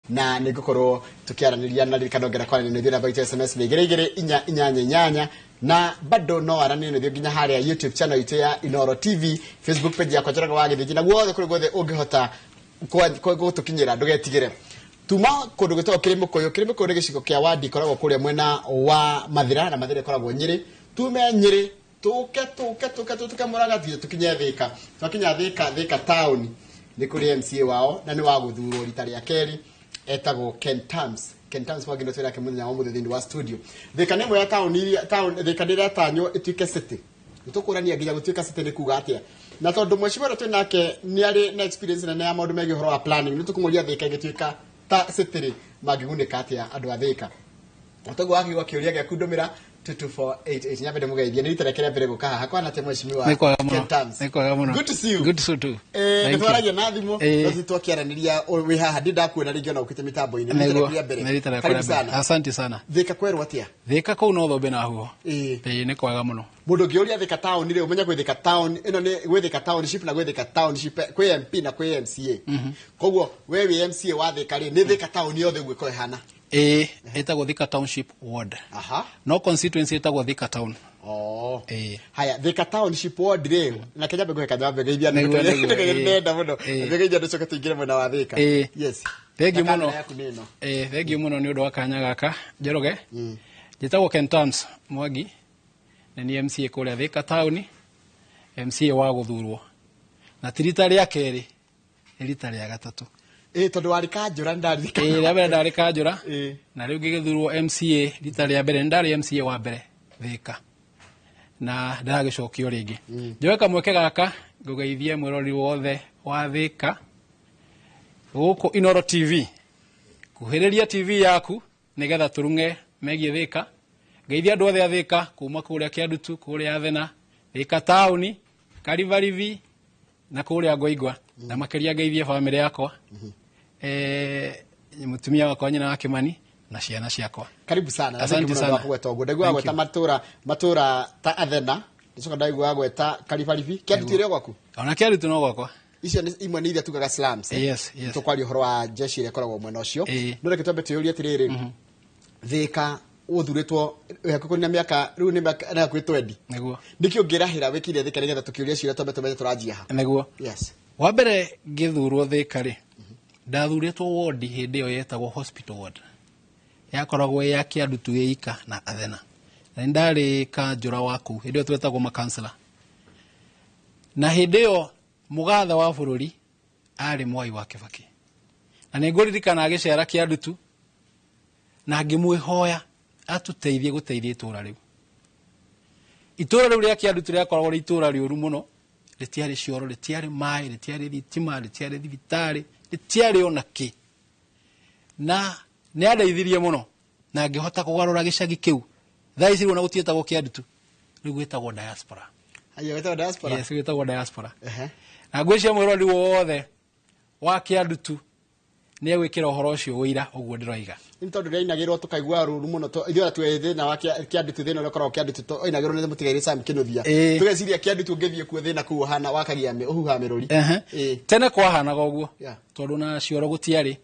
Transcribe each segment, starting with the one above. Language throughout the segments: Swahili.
na nigukorwo tukiaraniria na rikanongera kwa ni thina by SMS igere inyanya na bado no arani ni nginya haria YouTube channel itu ya Inoro TV, Facebook page ya Kwajaraga wa Githiji na guothe kuri guothe ungihota kwa tukinyira ndugetigire tuma kundu gitwa kirimo koyo giciko kia wadi koragwo kuria mwena wa Mathira na Mathira koragwo Nyeri tume Nyeri tuke Murang'a tukinye Thika twakinya Thika town ni kuri MCA wao na ni wa guthurwo rita ria keri etagwo Ken Tams wagino twira ke munya omu thindi wa studio Thika nemo ya town Thika ndira tanyo ituike city tukurania nginya gutuika city ni kuga atia na tondu mweshimero twinake ni ari na experience na ya maundu megi horo wa planning ni tukumuria Thika igituika ta city magigunika atia andu a Thika otago akiwa kiuria gya kundomira 2248 nyabede mugeithia ni riterekere mbere guka hakwa na temo shimiwa Ken Tams good to see you good to too twaragia na thimo no twakiaraniria we haha ndakuona ringi ona ukite mitambo ini niterekere mbere asante sana Thika kweru atia Thika ko no thombe na huo ni kwaga muno mundu ngiuria Thika town ri umenya gwe Thika town ino ni gwe Thika township na gwe Thika township kwe MP na kwe MCA koguo wewe MCA wa Thika ri ni Thika town yothe gwe ko hana etagwo Thika Township Ward. No constituency etagwo Thika Town. Haya Thika Township Ward re na kenya bego kadhabe geithia nenda muno geithia ndocoka tuingire mwena wa Thika. Yes. Thank muno. Thank muno ni undu wa kanya gaka. Njoroge. Njitagwo Ken Tams Mwangi. Ni MCA kuria Thika Town. MCA wa guthurwo. Na tirita ria keri. Rita ria gatatu. Tondu wari Kanjura ndarika rabera ndari Kanjura na riu ngigithurwo MCA rita ria mbere ndari MCA wa mbere Thika na ndagicokio ringi njoeka mweke gaka ngugeithie mwirori wothe wa Thika guku Inoro TV kuhiriria TV yaku nigetha turunge megie Thika geithia andu othe a Thika kuma kuria Kiandutu kuria Athena Thika town Karivarivi na kuria Ngoigwa na makeria geithie family yakwa mutumia wakwa nyina wa Kimani na ciana ciakwa karibu sana asante sana gweta ogo ndagwa gweta matura ta Athena nicoka ndagwa gweta Karivarivi Kiandutu ire gwaku ona Kiandutu no gwakwa icio ni imwe ni iria tugaga slums yes tukwari horo wa jeshi ire koragwo mwena ucio no reke twambe tuyuria atiriri Thika uthuritwo hakukuna miaka riu ni na kwitwendi niguo ndikio ngirahira wikire Thika nigetha tukiuria ciira twambe turajia ha niguo yes wa mbere ngithurwo Thika ri ndathuritwo ward hindi yo yetagwo hospital ward yakoragwo ya Kiandutu ika na Athena na ndari Kanjura waku hindi yo twetagwo makansela na hindi yo mugatha wa bururi ari Mwai wa Kibaki na ninguririkana agicera Kiandutu na ngimwihoya atuteithie guteithia itura riu ria Kiandutu ria koragwo itura riuru muno ritiari cioro ritiari mai ritiari thitima ritiari thibitari ritiari onaki na ni andeithirie muno na ngihota kugarura gicagi kiu thai ciru na gutietagwo Kiandutu riu gwetagwo diaspora ayo gwetagwo diaspora yes gwetagwo diaspora na ngwicia mwirori wothe wa Kiandutu ni egwikira uhoro ucio wira uguo ndiroiga ni tondu reinagirwo tukaigua ruru muno ithuora twethe na wa Kiandutu thina ro korwo Kiandutu oinagirwo ni mutigaire Sam Kinuthia tugeciria Kiandutu ngithie kuo thina ku hana wakagia uhuha miruri tene kwa hana goguo tondu na cioro gutiari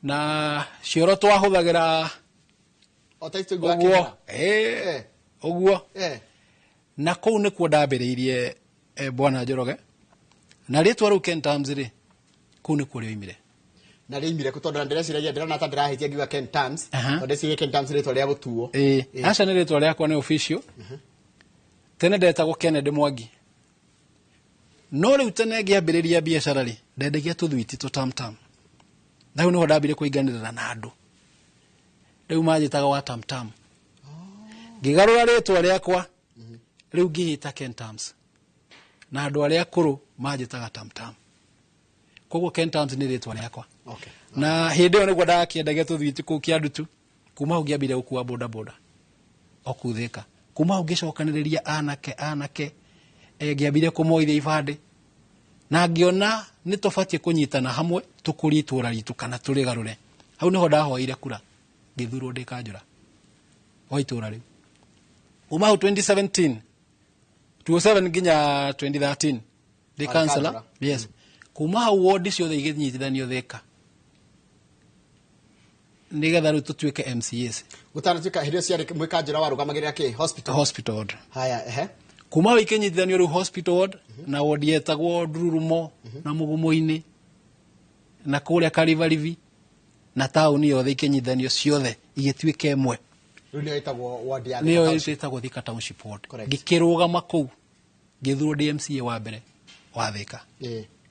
na cioro twahuthagira otaitugwa uguo na kou ni kuo ndambiriirie bwana Njoroge na ritwa riu Ken Tams ri kou ni kuo rioimire na rimire kutonda ndiraciragia ndirana ta ndirahitia ngiwa Ken Tams tondu ciye Ken Tams ritwa ria gutuo aca ni ritwa riakwa ni official tene ndetagwo Kennedy Mwangi no riu tene ngiambiriria biacara ri ndendagia tuthwiti tutamtam na riu niho ndambire kuinganirira na andu riu majitaga wa tamtam ngigarura ritwa riakwa riu ngihita Ken Tams na andu aria akuru majitaga tamtam koguo Ken Tams ni ritwa riakwa na hindi yo niguo ndakiendagia tuthwiti ku Kiandutu kuma ungiambire gukua boda boda okuthika kuma ungicokaniriria anake ngiambire kumoithia ibande na ngiona ni tofatie kunyitana hamwe tukuri itura ritu kana turigarure hau niho ndahoire kura ngithurwo ndi Kanjura wa itura riu uma 2017 nginya 2013 ndi councillor yes kuma hau ward ciothe igithnyitithanio Thika nigetha riu tutuike MCAs utanatuika hirio ciari mwikanjira warugamagirira ki hospital ward haya kuma wikinyitithanio riu hospital ward na ward yetagwo Ndururumo na Mugumo-ini na kuria Karivarivi na tauni yothe ikinyitithanio ciothe igituike imwe niyo itagwo ward ya niyo itagwo Thika Township ward ngikirugama kuu ngithurwo DMCA wa mbere wa Thika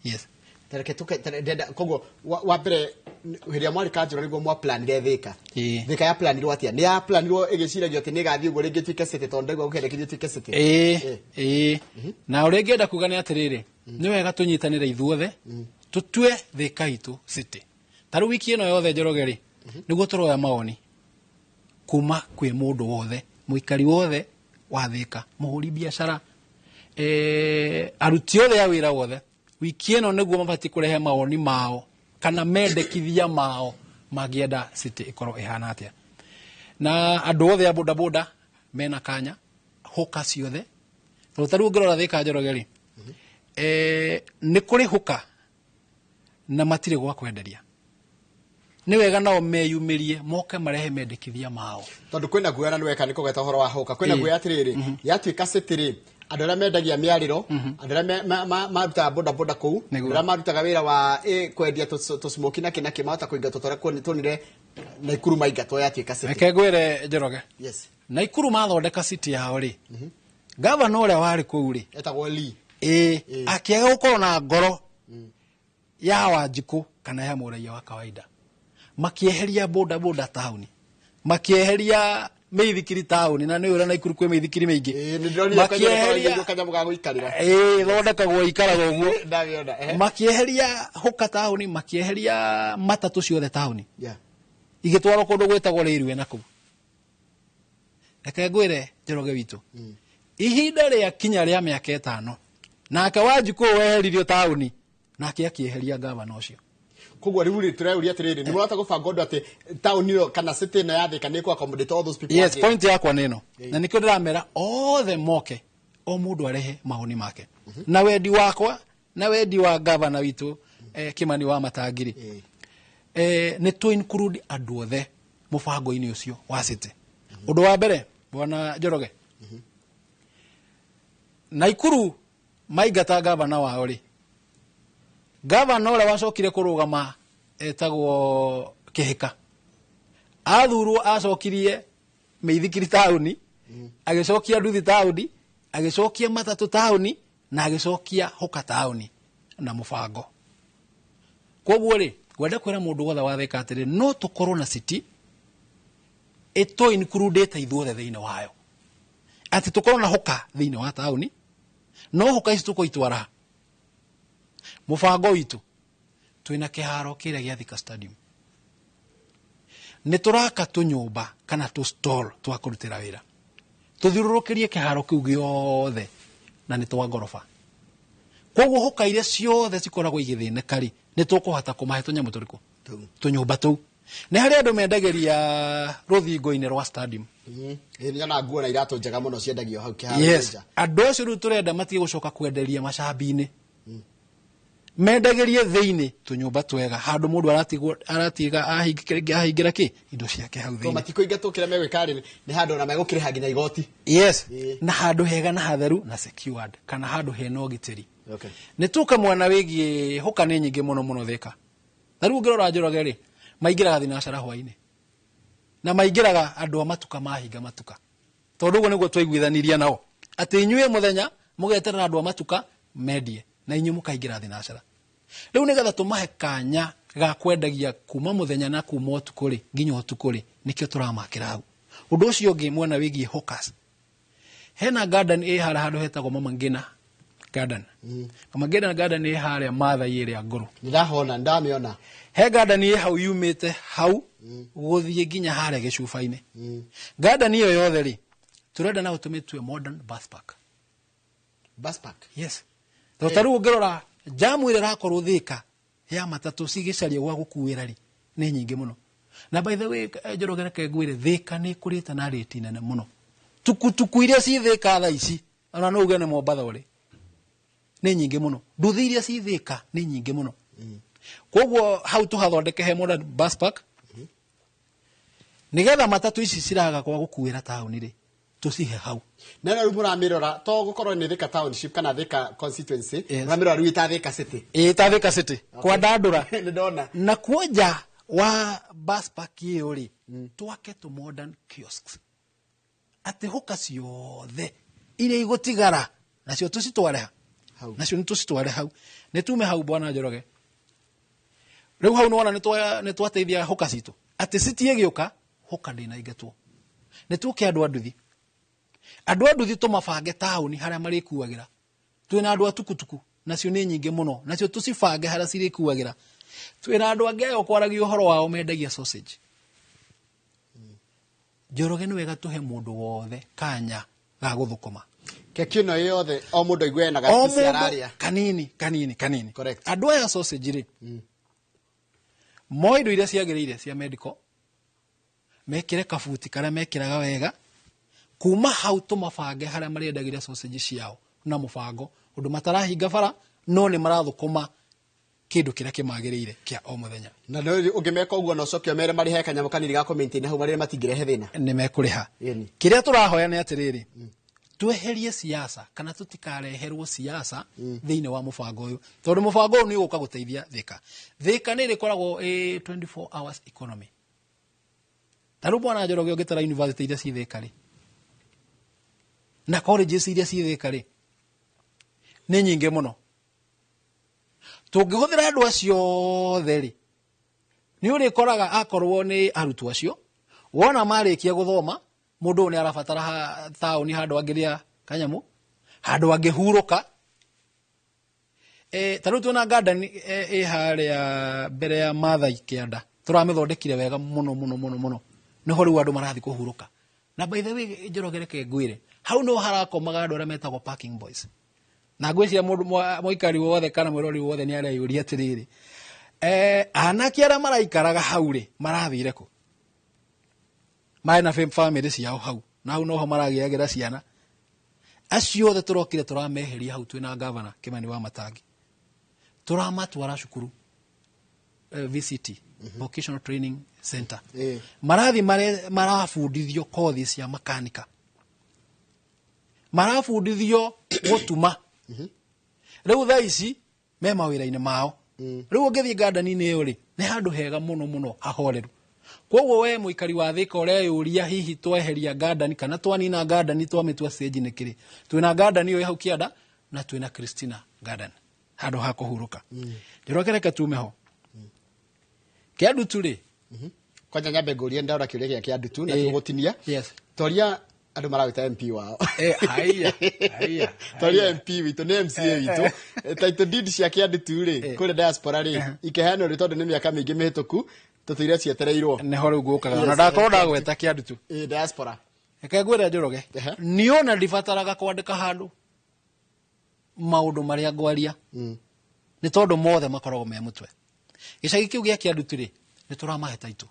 yes tereke denda kogo wa mbere hiria mwari kanjura niguo mwa planire Thika ya planirwo atia ni ya planirwo igiciragio ati ni gathii uguo ringi tuike city tondu ndegwa ukendekithio tuike city na uri ngienda kuga ni atiriri ni wega tunyitanire ithuothe tutue Thika itu city taru wiki ino yothe Njoroge ri niguo turoya maoni kuma kwi mundu wothe muikari wothe wa Thika muhuri biashara aruti othe ya wira wothe wiki ino niguo mabati kurehe maoni mao kana mendekithia mao magienda city ikoro ihana atia na andu othe ya boda boda mena kanya huka ciothe rutaru ngirora Thika Njoroge ri ni kuri huka na matire gwa kwenderia ni wega nao meyumirie moke marehe mendekithia mao tondu kwina guoya ni weka ni kugeta horo wa huka kwina guoya atiriri yatuika city ri andu aria mendagia miariro andu aria maruta boda boda kuu aria marutaga wira wa kwendia tusmoki na kinaki mahota kuinga tutore tonire Naikuru maingatwo yatuika city reke ngwire Njoroge yes Naikuru mathondeka city yao ri governor uria wari kuu ri etagwo Lee akiaga gukorwo na ngoro ya Wanjiku kana ya muraia wa kawaida makieheria boda boda tauni makieheria meithikiri tauni na ni ura Naikuru kwe meithikiri meingi makieheria kanyamu ga guikarira thondekagwo ikaraga uguo makieheria huka tauni makieheria matatu ciothe tauni igitwarwo kundu gwetagwo Railway na kuu reke ngwire Njoroge witu ihinda ria kinya ria miaka 5 nake Wanjiku weheririo tauni nake akieheria governor ucio kugwa riuri tureuria atiriri ni murata gubanga undu ati town iyo kana city na ya Thika ni ku accommodate all those people yes point yakwa nino na nikio ndiramera othe moke o mundu arehe maoni make na wendi wakwa na wendi wa governor witu Kimani wa Matangiri ni to include andu othe mubango-ini ucio wa city undu wa mbere bwana Njoroge Naikuru maigata governor wao ri governor ora wacokire kurugama etagwo Kihika athurwo acokirie meithikiri tauni agicokia Nduthi tauni agicokia matatu tauni na agicokia huka tauni na mubango koguo ri gwenda kwira mundu wothe wa Thika atiri no tukorwo na city eto include ithuothe thiini wayo ati tukorwo na huka thiini wa tauni no huka ici tukoitwara mubango witu twina kiharo kiria gia Thika Stadium ni turaka tunyumba kana tu stall twa kurutira wira tuthirurukirie kiharo kiu giothe na ni twa ngorofa koguo huka iria ciothe cikoragwo igithinekari ni tukuhota kumahe tunyamu turiku tunyumba tu ni hari andu mendageria ruthingo-ini rwa stadium nyona nguo na iratu njega muno ciendagio hau kiharo yes andu acio riu turenda matige gucoka kwenderia macambi-ini mendagerie thiini tunyumba twega handu mundu aratiga ahingira ki indo ciake hau thiini matikoingatwo kire megwikari ni handu na megukiriha nginya igoti yes na handu hega na hatheru na secured kana handu hena ugitiri ni tuka mwana wigie huka ni nyingi muno Thika tharu ngirora Njoroge ri maingiraga thinacara hwaini na maingiraga andu amatuka mahinga matuka tondu uguo niguo twaiguithaniria nao ati inyue muthenya mugeterera andu amatuka mendie na inyu mukaingira thinacara riu nigetha tumahe kanya ga kwendagia kuma muthenya na kuma utuku ri nginya utuku ri nikio turamakira hau undu ucio ungi mwana wigie hawkers hena garden hara handu hetagwo Mama Ngina garden Mama Ngina garden haria Maathai area nguru ndirahona ndamiona he garden hau yumite hau guthie nginya haria gicuba-ini garden iyo yothe ri turenda na utumitwe modern bus park yes taru ngirora jamu ire rakorwo Thika ya matatu cigicaria gwa gukuira ri ni nyingi muno na by the way Njoroge reke ngwire Thika ni kurita na rate nene muno tukutuku iria ci Thika tha ici ona no uge ne Mombatha uri ni nyingi muno nduthi iria ci Thika ni nyingi muno koguo hau tuhathondeke he modern bus park nigetha matatu ici ciraga kwa gukuira tauni ri tucihe hau na no muramirora to gukorwo ni Thika township kana Thika constituency muramirora riu ta Thika city ta Thika city kwa Dandura ni ndona na kuoja wa bus park iyo ri twake to modern kiosks ati huka ciothe iria igutigara nacio tucitware hau nacio tucitware hau ni tume hau bwana Njoroge riu hau nona ni twateithia huka citu ati citie giuka huka ndina ingetwo ni tuke andu anduthi tumabange tauni haria marikuagira twina andu atukutuku nacio ni nyingi muno nacio tucibange haria cirikuagira twina andu angi ayo kwaragia uhoro wao mendagia sausage Njoroge ni wega tuhe mundu wothe kanya ga guthukuma keki no yothe o mundu aigwe na gati araria kanini correct andu aya sausage ri moindo iria ciagirire cia medical mekire kabuti karia mekiraga wega kuma hau tumabange haria mariendagira sausage ciao na mubango undu matarahinga bara no ni marathukuma kindu kiria kimagirire kia o muthenya na no ungimeka uguo no cokio mere mari he kanyamo kanini ga comment hau mari matingirehe thina ni mekuriha kiria turahoya ni atiriri tweherie siasa kana tutikareherwo siasa thiine wa mubango uyu tondu mubango uyu ni uka guteithia Thika ni rikoragwo 24 hours economy taru bwana Njoroge ugitara university iria ci Thika ri na colleges iria ci Thika ri ni nyingi muno tungihuthira andu acio theri ni urikoraga akorwo ni arutwo acio wona marikia guthoma mundu ni arabatara tauni handu angiria kanyamu handu angihuruka taru tuna garden haria mbere ya Mathai Kianda turamithondekire wega muno niho riu andu marathi kuhuruka na by the way Njoroge reke ngwire hau no harakomaga andu aria metagwo parking boys na ngwiciria mundu moikari wothe kana mwirori wothe ni aria yuri atiriri anake aria maraikaraga hau ri marathire ku mai na family ciao hau na hau noho maragiagira ciana acio othe turokire turameheria hau twina governor Kimani wa Matangi turamatwara cukuru VCT Vocational Training Center marathi marafundithio kothi cia makanika marafundithio gutuma riu thaa ici me mawira-ini mao riu ungithii garden-ini iyo ri ni handu hega muno hahoreru koguo we muikari wa Thika uria yuria hihi tweheria garden kana twanina garden twamitua stage nikiri twina garden iyo hau Kianda na twina Christina garden handu ha kuhuruka Njoroge reke tume ho Kiandutu ri kwanja nyambe ngurie ndaura kiuria kia Kiandutu na tugutinia toria andu marawita MP wao haya toria MP witu ni MCA witu taito deed cia Kiandutu ri kure diaspora ri ikehano ri tondu ni miaka mingi mihituku tutuire cietereirwo neho riu gukaga na ndakorwo ndagweta Kiandutu diaspora reke ngwire Njoroge niona ndibataraga kwandika handu maundu maria ngwaria ni tondu mothe makoragwo me mutwe gicagi kiu gia Kiandutu ri ni turamahe taito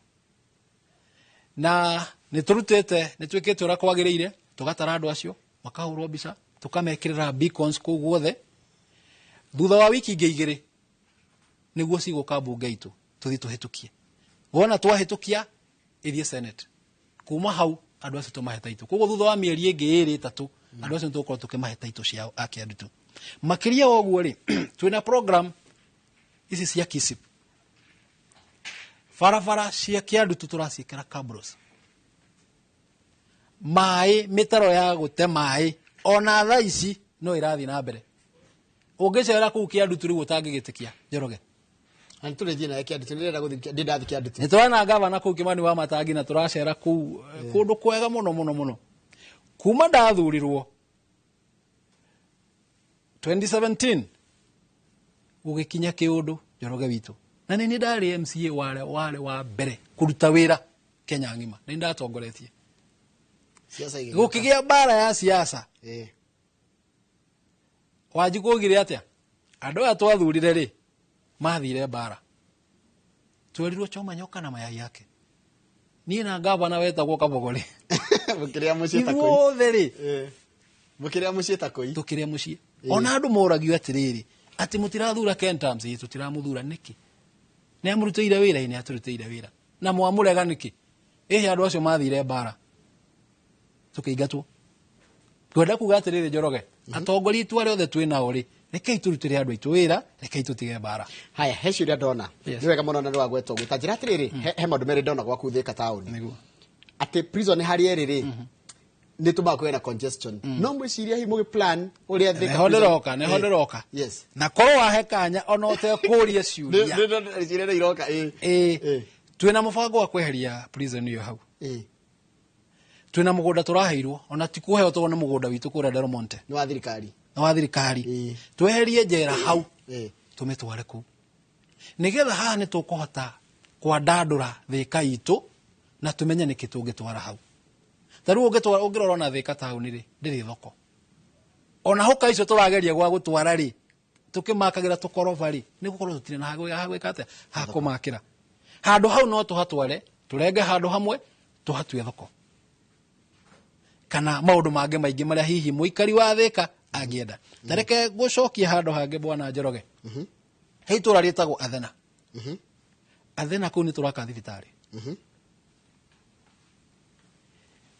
na ni turutete ni twikite ura kwagiriire tugatara andu acio makahurwo mbica tukamekirira beacons ku guothe thutha wa wiki igiri niguo ciguka mbunge itu tuthi tuhitukie wona twahitukia ithie senate kuma hau andu acio tumahe taito koguo thutha wa mieri ingi iri tatu andu acio tukorwo tukimahe taito ciao a Kiandutu makiria oguo ri twina program ici cia KISIP farafara cia Kiandutu turaciikira cabros mai mitaro ya gute mai ona thaa ici no irathi na mbere ungicera ku Kiandutu riu utangigitikia Njoroge antule na Kiandutu ndirenda guthi ndathi Kiandutu ni twana gavana ku Kimani wa Matangi na turacera ku kundu kwega muno kuma ndathurirwo 2017 ugikinya kiundu Njoroge witu na ni ndari MCA wale wa mbere kuruta wira Kenya ngima ni ndatongoretie siasa igi gukigia bara ya siasa wajikugire atia andu atwathurire ri mathire bara twerirwo choma nyoka na mayai yake ni na gavana wetagwo Kabogori mukiria mucie takoi wothe ri mukiria mucie takoi tukiria mucie ona andu moragio atiriri ati mutirathura Kentams tutiramuthura niki ne amurutire wira ine aturutire wira na mwamurega niki andu acio mathire mbara tukiingatwo twenda kuga atiriri Njoroge atongoria itu aria othe twina uri rekei turutire andu aitu wira rekei tutige mbara haya he ciuria ndona ni wega muno na ndwa gwetwo gwita njira atiriri he maundu meri ndona gwaku Thika town ati prison hari eriri ni tuma kwena congestion no mwiciria hi mugi plan uria Thika nehoderoka yes na korwo wahe kanya ona utekuria ciuria ciuria iroka twina mubango wa kweheria prison iyo hau twina mugunda turaheirwo ona ti kuheo to na mugunda witu kura Delmonte ni wa thirikari tweherie njera hau tumitware ku nigetha haha ni tukuhota kwandandura Thika itu na tumenye niki tungitwara hau taru ungirora na Thika town ri ndiri thoko ona hoka icio turageria gwa gutwara ri tukimakagira tukoroba ri ni gukorwo tutire na hagwika ate hakumakira handu hau no tuhatware turenge handu hamwe tuhatue thoko kana maundu mange maingi maria hihi muikari wa Thika angienda tareke gucokia handu hange bwana Njoroge hei turaritagwo Athena Athena kuu ni turaka thibitari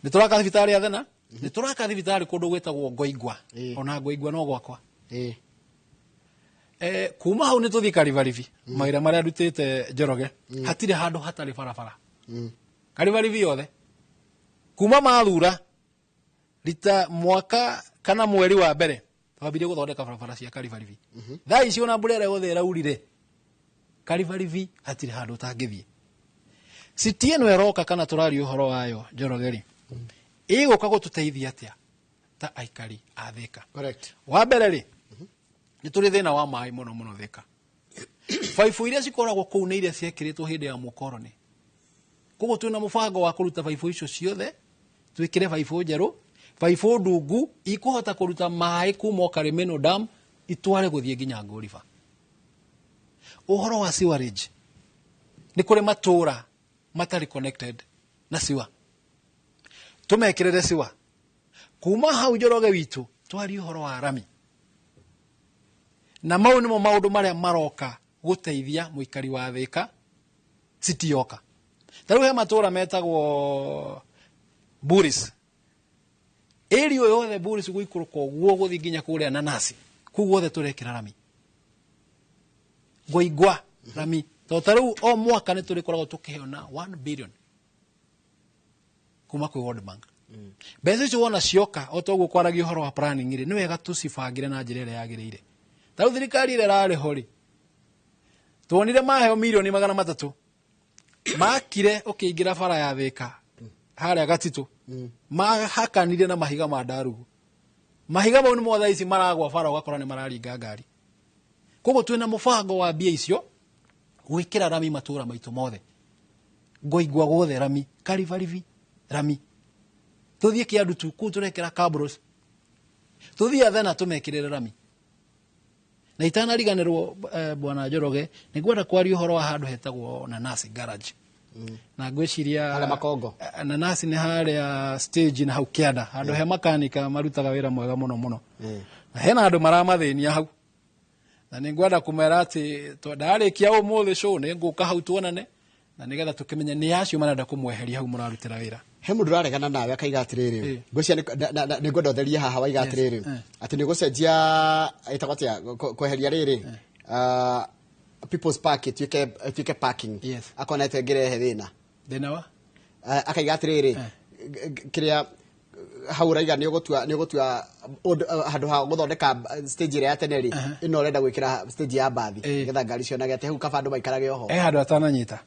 ni turaka thibitari Athena ni turaka thibitari kundu gwetagwo Ngoigwa ona Ngoigwa no gwakwa kuma hau ni tuthi Karivarivi maira maria ndutite Njoroge hatire handu hatari barabara Karivarivi yothe kuma mathura rita mwaka kana mweri wa mbere twambire guthondeka barabara cia Karivarivi thaa ici ona mbura ĩrĩa yothe ĩraurire Karivarivi hatire handu tangithie city ĩno ĩroka kana turario ũhoro wayo Njoroge ĩgũka gũtũteithia atĩa ta aikari a Thika correct wa mbere ri ni turi thina wa maĩ muno Thika baibu iria cikoragwo kũu nĩ iria ciekĩrĩtwo hĩndĩ ya mũkoroni koguo twina mũbango wa kũruta baibu icio ciothe twĩkĩre baibu njerũ baibu ndungu ikuhota kuruta maĩ kuma Karimeno Dam itware guthie nginya Ngũriba uhoro wa sewerage ni kuri matura matari connected na siwa tumekirere siwa kuma hau Njoroge witu twari uhoro wa rami na mau nimo maundu maria maroka guteithia muikari wa Thika citioka taru he matura metagwo Buris eri yothe Buris guikuruka guo guthi nginya kuria nanasi kuguothe turekira rami Ngoigwa rami to taru o mwaka ni turikoragwo tukiheona 1 billion kuma kwi World Bank mbeca icio wona cioka o toguo kwaragia uhoro wa planning ri ni wega tucibangire na njira ĩrĩa yagĩrĩire taru thirikari ĩrĩa ĩrarĩ ho ri tuonire maheo milioni 300 makire ukiingira bara ya Thika haria Gatitu mahakanire na mahiga ma Ndarugu mahiga mau ni mothe ici maragwa bara ugakora ni mararinga ngari koguo twina mubango wa mbia icio gwikira rami matura maitu mothe Ngoigwa guothe rami Karivarivi rami tuthie Kiandutu kuu turekera Kabros tuthie Athena tumekirire rami na itanariganirwo bwana Njoroge nigwenda kwaria uhoro wa handu hetagwo Nanasi garage na gwiciria ala makongo Nanasi ni haria stage na hau kianda handu he makanika marutaga wira mwega muno na hena andu maramathĩnia hau na ningwenda kumera ati ndarikia umuthi show ni nguka hau tuonane na nigetha tukimenya ni acio marenda kumweheria hau murarutira wira he mundu raregana nawe akaiga atiriri ngwĩcia ni ngwenda ũtherie haha waiga atiriri ati ni gucenjia itagotia kweheria riri People's Park tuike parking akona etengerehe thina wa akaiga atiriri kiria hau raiga ni ugutua handu ha guthondeka stage ĩrĩa ya teneri ino renda gwikira stage ya bathi getha ngari cionage ati hau kabandu maikarage oho handu atananyita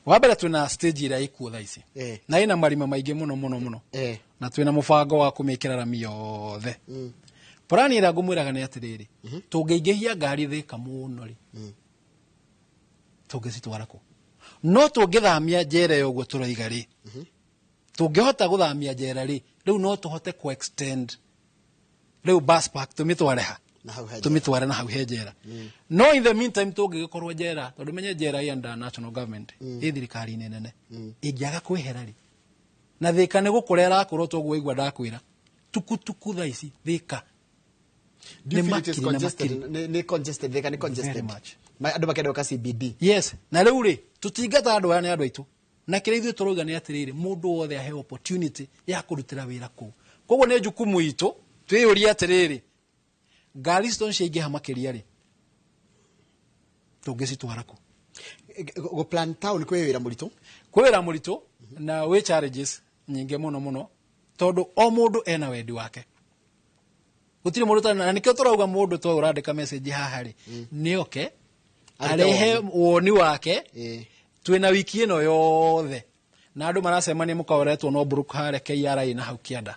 wa mbere twina stage ĩrĩa ikuo thaa ici na ina marima maingi muno na twina mubango wa kumikira rami yothe plan ĩrĩa ngũmwĩraga nĩ atiriri tũngĩingĩhia ngari Thika muno ri tũngĩcitwara kũ no tũngĩthamia njera ĩyo ũguo tũraiga ri tũngĩhota gũthamia njera ri riu no tuhote ku extend riu bus park tumitware ha tumitware na hau he njera no in the meantime tũngĩgĩkorwo njera tondũ menye njera ya national government thirikari nene ĩngĩaga kwehera ri na Thika nĩ gũkũrera akorwo toguo igwa ndakwĩra tukutuku thaa ici Thika do you feel it is congested ni congested andu makenda ka CBD yes na riu ri tutingata andu aya ni andu aitu na kire ithuĩ tũrauga nĩ atĩrĩrĩ mũndũ wothe aheo opportunity ya kũrutĩra wĩra kũu koguo nĩ jukumu itũ twĩyũrie atĩrĩrĩ ngari citũ ciaingĩha makĩria rĩ tũngĩcitwara kũ go plan town kwĩ wĩra mũritũ na wĩ challenges nyingĩ mũno tondũ o mũndũ ena wendi wake gũtirĩ mũndũ tana na nĩkĩo tũrauga mũndũ to ũrandĩka message haha rĩ nĩoke arehe woni wake twĩna wiki ĩno yothe na andũ maracemania mũkaoretwo no Brook hare KRA na hau kĩanda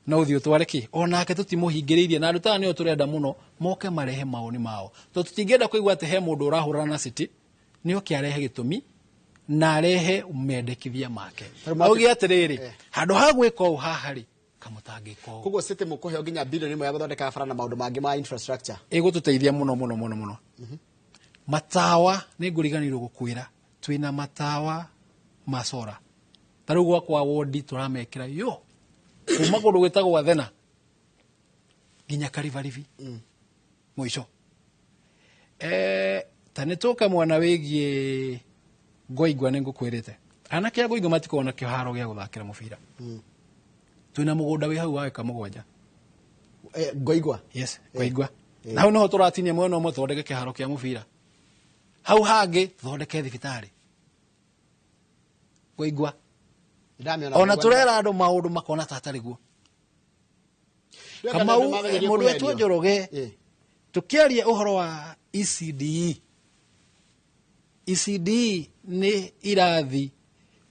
no ũthiũ tware kĩ onake tũtimũhingĩrĩirie na andũ taya nĩo tũrenda mũno moke marehe maoni mao tondũ tũtingĩenda kũigua atĩ he mũndũ ũrahũrana na city nĩoke arehe gĩtũmi na arehe mendekithia make auge atĩrĩrĩ handũ ha gwĩka ũũ haha rĩ kamũtangĩka ũũ koguo city mũkũheo nginya bilioni ĩmwe ya gũthondeka bara na maũndũ mangĩ ma infrastructure ĩgũtũteithia mũno matawa nĩ ngũriganĩrwo gũkwĩra twĩna matawa ma solar tarĩu gwakwa wodi tũramekĩra yo kuma kũndũ gwĩtagwo Athena nginya Karivarivi mũico ta nĩtũka mwana wĩgiĩ Ngoigwa nĩngũkwĩrĩte anake a Ngoigwa matikona kĩharo gĩa gũthakĩra mũbira twĩna mũgũnda wĩ hau wa eka mũgwanja Ngoigwa yes Ngoigwa na hau noho tũratinia mwena ũmwe thondeke kĩharo kĩa mũbira hau hangĩ thondeke thibitarĩ Ngoigwa ona tũrera andũ maũndũ makona tatarĩ guo Kamau mũndũ wetwo Njoroge tũkĩaria ũhoro wa ECDE nĩ irathi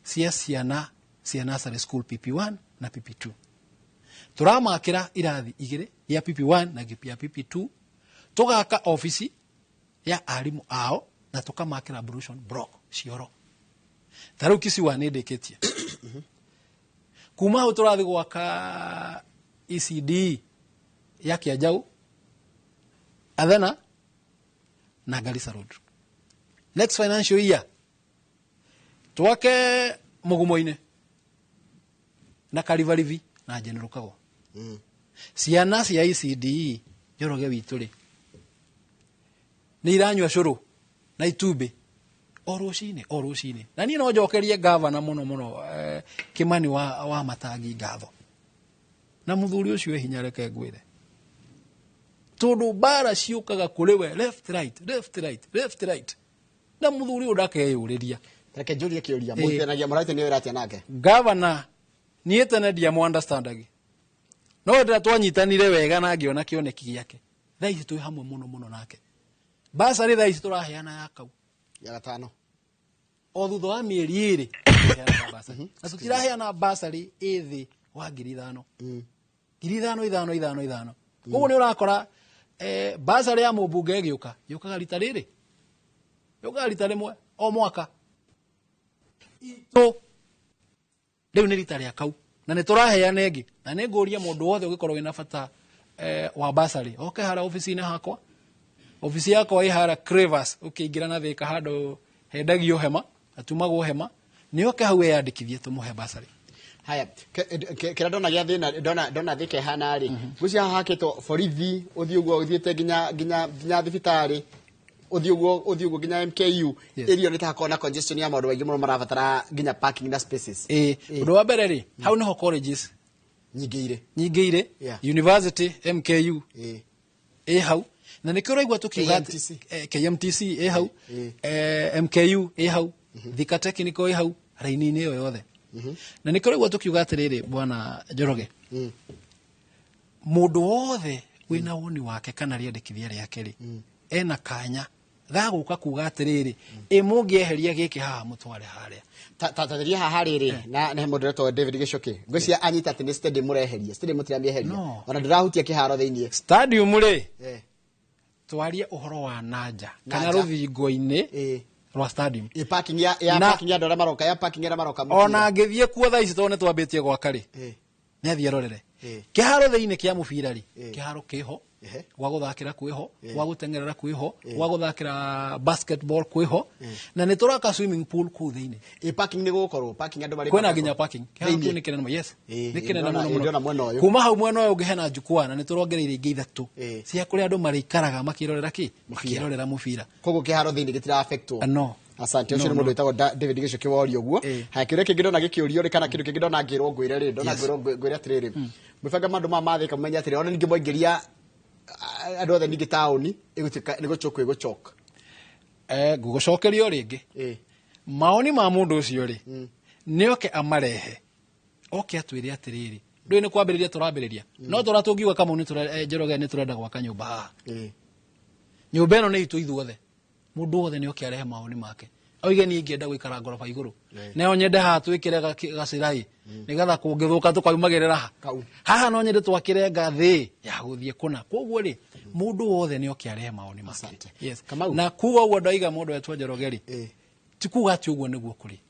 cia ciana cia nursery school PP1 na PP2 tũramakĩra irathi igĩrĩ ya PP1 na ya PP2 tũgaka ofisi ya arimũ ao na tũkamakĩra ablution block cioro tarĩu Kisiwa nĩ ndĩkĩtie kuma hau tũrathi gwaka ECD ya Kĩanjaũ Athena na Garissa Road next financial year twake Mũgumo-inĩ na Karivarivi na General Kago ciana cia ECD Njoroge witũ rĩ nĩ iranyua cũrũ na itumbĩ o rũcinĩ na niĩ no njokerie gavana mũno Kimani wa Matangi ngatho na mũthuri ũcio hinya reke ngwĩre tondũ bara ciũkaga kũrĩ we left right na mũthuri ũyũ ndakeyũrĩria reke njũrie kĩũria mũtenagia mũraitĩ nĩ wĩratia nake gavana niĩ tene ndiamũ-understandagi no ndĩra twanyitanire wega na ngĩona kĩoneki gĩake thaa ici twĩ hamwe mũno nake basarĩ thaa ici tũraheana ya kau ya gatano o thutha wa mĩeri ĩrĩ na tũtiraheana basarĩ ĩthĩ wa 5,000 5,000 ũguo nĩ ũrakora basarĩ ya mũmbunge ĩgĩũkaga rita rĩrĩ yũkaga rita rĩmwe o mwaka itũ rĩu nĩ rita rĩa kau na nĩ tũraheana ĩngĩ na nĩ ngũria mũndũ wothe ũgĩkorwo wĩna bata wa basarĩ oke hara ofici-inĩ hakwa ofisi yakwa ĩ hara Crevas ũkĩingĩra na Thĩka handũ hendagio hema atumagwo hema nĩ oke hau eyandĩkithie tũmũhe basarĩ haya kĩrĩa ndona gĩa thĩna ndona Thĩka hana rĩ gũcia hakĩtwo borithi ũthiĩ ũguo ũthiĩte nginya thibitarĩ ũthiĩ ũguo nginya MKU ĩrio nĩ ta kona congestion ya maũndũ maingĩ mũno marabatara nginya parking na spaces ũndũ wa mbere rĩ hau nĩho colleges nyingĩ ire university MKU ĩ hau na nĩkĩo ũraigua tũkiuga KMTC ĩ hau MKU ĩ hau Thika Technical ĩ hau raini-inĩ ĩyo yothe na nĩkĩo ũraigua tũkiuga atĩrĩrĩ bwana Njoroge mũndũ wothe wĩna woni wake kana rĩendekithia rĩake rĩ ena kanya gagũka kuga atĩrĩrĩ mũngĩeheria gĩkĩ haha mũtware harĩa tatĩria haha rĩrĩ na mũndũ wetwo David Gĩcũkĩ ngwĩciria anyita atĩ nĩ stadium mũreheria stadium mũtiramĩeheria ona ndĩrahutia kĩharo thĩinĩ stadium rĩ twarie ũhoro wa nanja kana rũthingo-inĩ rwa stadium parking ya parking ya ndora maroka ya parking ya maroka ona ngĩthiĩ kuo thaa ici tondũ nĩ twambĩtie gwaka rĩ nĩ athiĩ arorere kĩharo thĩinĩ kĩa mũbira rĩ kĩharo kĩho gwa gũthakĩra kwĩho gwa gũtengerera kwĩho gwa gũthakĩra basketball kwĩho na nĩ tũraka swimming pool kũu thĩinĩ parking nĩ gũkorwo parking andũ marĩ kwĩna nginya parking kĩharo kĩu nĩ kĩnene yes nĩ kĩnene mũno kuma hau mwena ũyũ ũngĩ hena njukua na nĩ tũrongereire ingĩ ithatũ cia kũrĩa andũ marĩikaraga makĩrorera makĩrorera mũbira koguo kĩharo thĩinĩ gĩtira affectwo no Asante ucio mundu witagwo David Gicuki worio guo ha kiure kingi ndona gikiurio ri kana kindu kingi ndona ngirwo ngwire ri ndona ngwire atiriri mwibanga mandu mathika mumenya atiri ona ningi moingiria andu othe ningi tauni igutika ni gucoka igucoka gugucokerio ringi maoni ma mundu ucio ri nioke amarehe oke atwire atiriri ndu ni kwambiriria turambiriria no turatungiuga kama ni Njoroge ni turenda gwaka nyumba haha nyumba ino ni itu ithuothe mundu wothe ni oke arehe maoni make oige ni ingienda gwikara ngoroba iguru neo nyende haha twikire gacirai nigetha kungithuka tukaumagirira haha no nyende twakire ngathi ya guthie kuna koguo ri mundu wothe ni oke arehe maoni make yes na kuga uguo ndaiga mundu wetwo Njoroge ri ti kuga ati uguo niguo kuri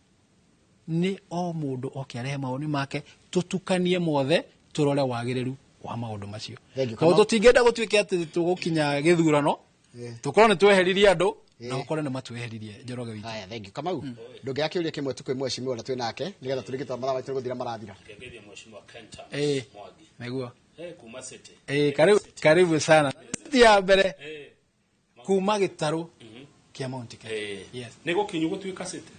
ni o mundu oke arehe maoni make tutukanie mothe turore wagiriru wa maundu macio ko tutingenda gutwike ati tugukinya githurano tukorwo ni tweheririe andu na ukorwo ni matweheririe Njoroge witu. Haya, thank you. Kamau ndungi akiuria kimwe tukwe mweshimiwa na twi nake nigetha turigitwa mathaa maitu guthira marathira. Ngegeria mweshimiwa Kenta Mwangi. Meguo. Kuma City. Karibu sana. Dia mbere. Kuma gitaru kia Mount Kenya. Yes. Nego kinyu gutwika City.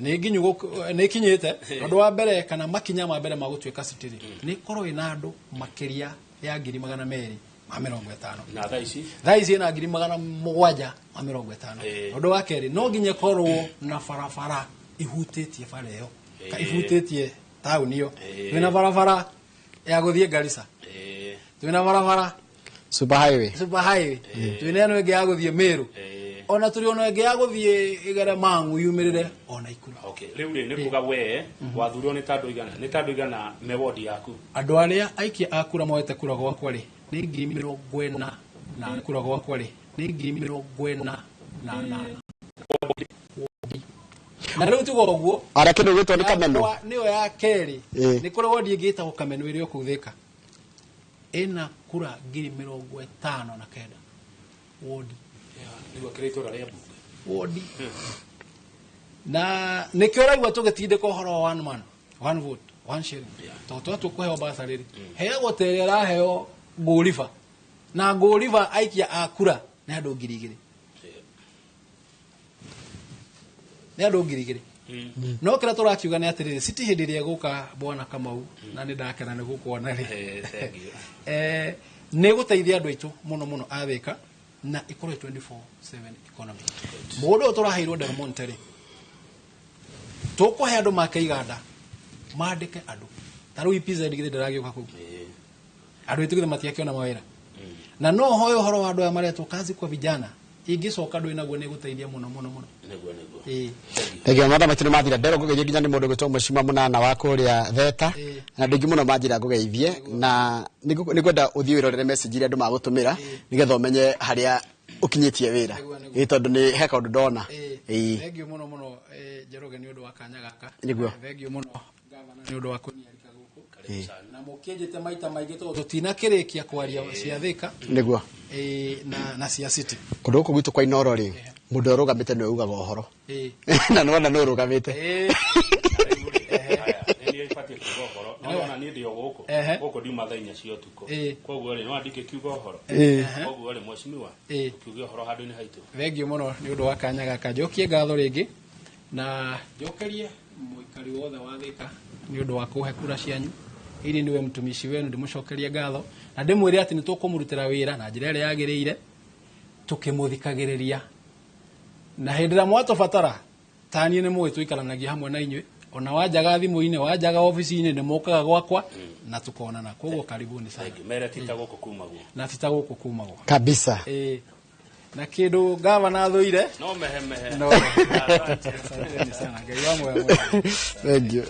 Ni nginyu ni kinyite ndu wa mbere kana makinya ma mbere ma gutwika City ni korwo ina andu makiria ya 250 na thaa ici na 750 ndu wa keri no nginye korwo na barabara ihutitie bara iyo ka ihutitie taun iyo twina barabara ya guthie Garissa twina barabara super highway twina no ege ya guthie Meru ona turi ona ege ya guthie igere Mangu yumirire ona Ikuru. Okay, riu ni kuga we wathurwo ni tandu igana mewodi yaku andu aria aikia akura moete kura gwakwa ri ni 40 na kura gwakwa ri ni 40 na riu tugo guo ara kindu gitwo ni Kameno niyo ya keri ni kuri wodi igita Kameno iri okuthika ina kura 59 wodi nigo kreator aria wodi na nikioragwa tugitinde ko horo one man one vote one shilling to kuheo basariri heo terera heo goliva na goliva aikia akura na andu ngirigiri no kira turakiuga ni atiriri City hindi ria guka bwana Kamau na ni ndakena ni gukuona ri ni guteithia andu aitu muno athika na ikore 24/7 economy mundu turaheirwo Delmont ri tukuhe andu make iganda mandike andu taru ipiza ndigire ndaragiuka ku andu itugithe matiakiona mawira na no hoyo horo wa andu ya maretwo kazi kwa vijana ingicoka ndu inaguo ni guteithia muno niguo ege mada matino mathira ndero gugeithia nginya ni mundu gwitwo mweshima munana wa kuria theta na ndingi muno manjira gugeithie na nigwenda uthii wirorere message ire andu magutumira nigetha umenye haria ukinyitie wira tondu ni heka undu ndona thank you muno Njoroge ni undu wa kanya gaka niguo thank you muno gavana ni undu wa kuniarika guku na mukienjete maita maingi to tutina kirikia kwaria cia thika niguo na cia City kundu guku gwitu kwa Inoro ri mundu urugamite ni ugaga uhoro na nona no urugamite ona ni ndio guku ndiuma thainya cio tuko koguo ri no andike kiugo horo koguo ri mweshimiwa kiugo horo handu ni haitu thank you muno ni undu wa kanya gaka njokie ngatho ringi na njokerie muikari wothe wa thika ni undu wa kuhe kura cianyu ili niwe mtumishi wenu ndimucokerie ngatho na ndimwire ati nitukumurutira wira na njira ria yagiriire tukimuthikagiriria na hindira mwato fatara tani ni mwe tuikaranagia hamwe na inywe ona wajaga thimu-ine wajaga ofisi-ine ni mukaga gwakwa na tukonana koguo karibuni sana mere tita guku kumaguo na tita guku kumaguo kabisa na kindu gavana thuire no mehe no sana ngai wa moyo thank you